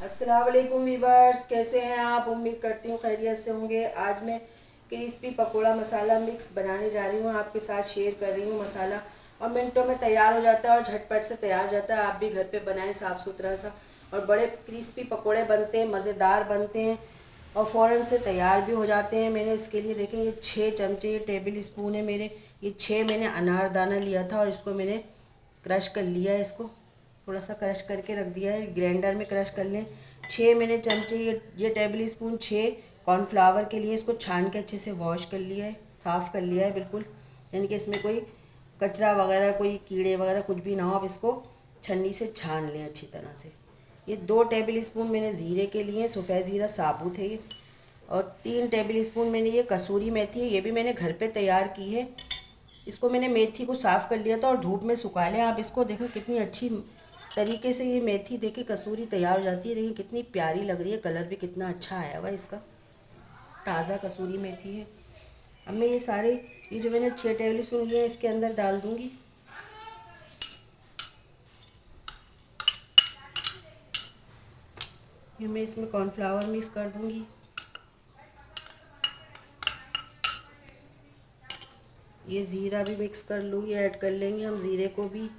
अस्सलाम वालेकुम वीवर्स, कैसे हैं आप। उम्मीद करती हूँ खैरियत से होंगे। आज मैं क्रिस्पी पकोड़ा मसाला मिक्स बनाने जा रही हूँ, आपके साथ शेयर कर रही हूँ। मसाला और मिनटों में तैयार हो जाता है और झटपट से तैयार हो जाता है। आप भी घर पे बनाएं साफ़ सुथरा सा, और बड़े क्रिस्पी पकोड़े बनते हैं, मज़ेदार बनते हैं और फ़ौरन से तैयार भी हो जाते हैं। मैंने इसके लिए देखें, ये 6 चमचे, ये टेबल स्पून है मेरे। ये 6 मैंने अनारदाना लिया था और इसको मैंने क्रश कर लिया है। इसको थोड़ा सा क्रश करके रख दिया है, ग्राइंडर में क्रश कर लें। 6 मैंने चमचे, ये टेबल स्पून 6 कॉर्नफ्लावर के लिए। इसको छान के अच्छे से वॉश कर लिया है, साफ़ कर लिया है बिल्कुल, यानी कि इसमें कोई कचरा वगैरह, कोई कीड़े वगैरह कुछ भी ना हो। अब इसको छन्नी से छान लें अच्छी तरह से। ये 2 टेबल स्पून मैंने ज़ीरे के लिए, सफ़ेद ज़ीरा साबुत है ये। और 3 टेबल स्पून मैंने ये कसूरी मेथी है, ये भी मैंने घर पे तैयार की है। इसको मैंने मेथी को साफ़ कर लिया था और धूप में सुखा लिया। आप इसको देखो कितनी अच्छी तरीके से ये मेथी देखिए कसूरी तैयार हो जाती है। देखिए कितनी प्यारी लग रही है, कलर भी कितना अच्छा आया हुआ है इसका। ताज़ा कसूरी मेथी है। अब मैं ये जो मैंने 6 टेबल स्पून लिए इसके अंदर डाल दूँगी। फिर मैं इसमें कॉर्नफ्लावर मिक्स कर दूँगी। ये ज़ीरा भी मिक्स कर लूँगी, ऐड कर लेंगे हम ज़ीरे को भी।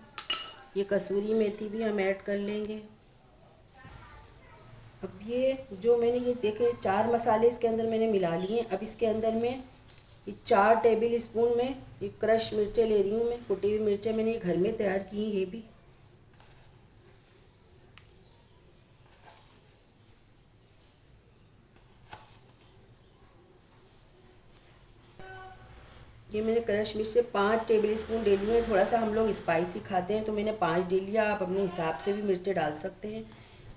ये कसूरी मेथी भी हम ऐड कर लेंगे। अब ये जो मैंने ये देखे 4 मसाले इसके अंदर मैंने मिला लिए हैं। अब इसके अंदर मैं ये 4 टेबल स्पून में ये क्रश मिर्चें ले रही हूँ मैं। कुटी हुई मिर्चें मैंने ये घर में तैयार की हैं ये भी। ये मैंने क्रश मिर्च से 5 टेबल स्पून ले लिए हैं। थोड़ा सा हम लोग स्पाइसी खाते हैं तो मैंने 5 ले लिया। आप अपने हिसाब से भी मिर्चें डाल सकते हैं,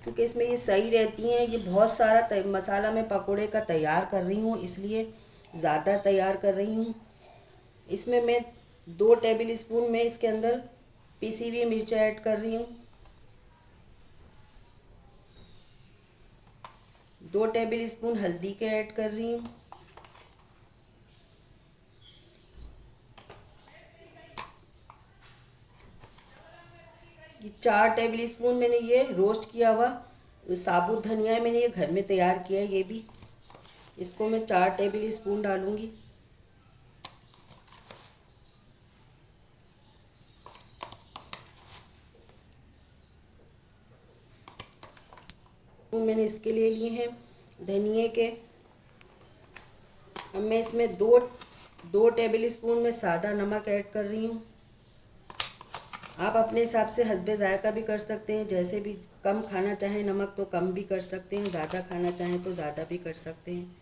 क्योंकि इसमें ये सही रहती हैं। ये बहुत सारा मसाला मैं पकोड़े का तैयार कर रही हूँ, इसलिए ज़्यादा तैयार कर रही हूँ। इसमें मैं 2 टेबल स्पून में इसके अंदर पिसी हुई मिर्च ऐड कर रही हूँ। 2 टेबल स्पून हल्दी के ऐड कर रही हूँ। ये 4 टेबल स्पून मैंने ये रोस्ट किया हुआ साबुत धनिया है, मैंने ये घर में तैयार किया है ये भी। इसको मैं 4 टेबल स्पून डालूंगी। मैंने इसके लिए लिए हैं धनिए के। अब मैं इसमें दो टेबल स्पून में सादा नमक ऐड कर रही हूँ। आप अपने हिसाब से हस्बे ज़ायका भी कर सकते हैं, जैसे भी कम खाना चाहें नमक तो कम भी कर सकते हैं, ज़्यादा खाना चाहें तो ज़्यादा भी कर सकते हैं।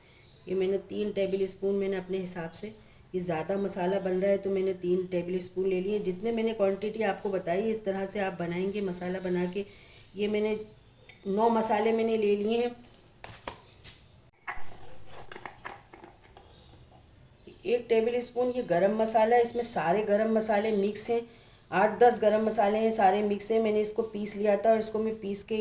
ये मैंने 3 टेबल स्पून मैंने अपने हिसाब से, ये ज़्यादा मसाला बन रहा है तो मैंने 3 टेबल स्पून ले लिए। जितने मैंने क्वांटिटी आपको बताई इस तरह से आप बनाएंगे मसाला बना के। ये मैंने 9 मसाले मैंने ले लिए हैं। 1 टेबल स्पून ये गरम मसाला है, इसमें सारे गरम मसाले मिक्स हैं। 8-10 गरम मसाले हैं, सारे मिक्स हैं। मैंने इसको पीस लिया था और इसको मैं पीस के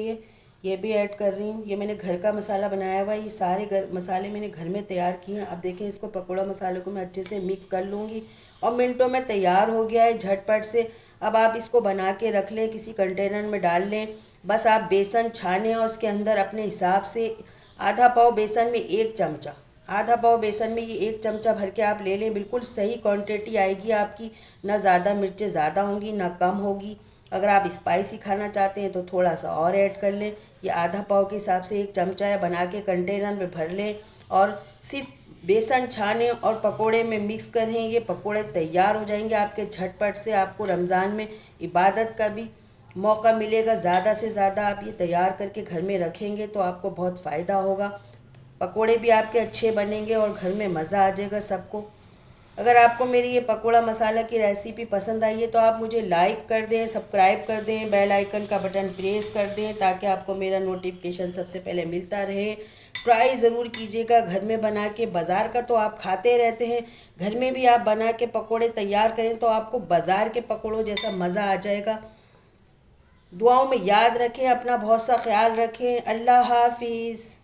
ये भी ऐड कर रही हूँ। ये मैंने घर का मसाला बनाया हुआ है। ये सारे मसाले मैंने घर में तैयार किए हैं। अब देखें, इसको पकौड़ा मसाले को मैं अच्छे से मिक्स कर लूँगी और मिनटों में तैयार हो गया है झटपट से। अब आप इसको बना के रख लें, किसी कंटेनर में डाल लें। बस आप बेसन छानें और उसके अंदर अपने हिसाब से आधा पाव बेसन में 1 चमचा, आधा पाव बेसन में ये 1 चमचा भर के आप ले लें। बिल्कुल सही क्वांटिटी आएगी आपकी, ना ज़्यादा मिर्चें ज़्यादा होंगी ना कम होगी। अगर आप स्पाइसी खाना चाहते हैं तो थोड़ा सा और ऐड कर लें। ये आधा पाव के हिसाब से 1 चमचा है, बना के कंटेनर में भर लें और सिर्फ बेसन छानें और पकोड़े में मिक्स करें। ये पकोड़े तैयार हो जाएंगे आपके झटपट से। आपको रमज़ान में इबादत का भी मौका मिलेगा। ज़्यादा से ज़्यादा आप ये तैयार करके घर में रखेंगे तो आपको बहुत फ़ायदा होगा। पकोड़े भी आपके अच्छे बनेंगे और घर में मज़ा आ जाएगा सबको। अगर आपको मेरी ये पकोड़ा मसाला की रेसिपी पसंद आई है तो आप मुझे लाइक कर दें, सब्सक्राइब कर दें, बेल आइकन का बटन प्रेस कर दें, ताकि आपको मेरा नोटिफिकेशन सबसे पहले मिलता रहे। ट्राई ज़रूर कीजिएगा घर में बना के। बाज़ार का तो आप खाते रहते हैं, घर में भी आप बना के पकोड़े तैयार करें तो आपको बाज़ार के पकोड़ों जैसा मज़ा आ जाएगा। दुआओं में याद रखें, अपना बहुत सा ख्याल रखें। अल्लाह हाफिज़।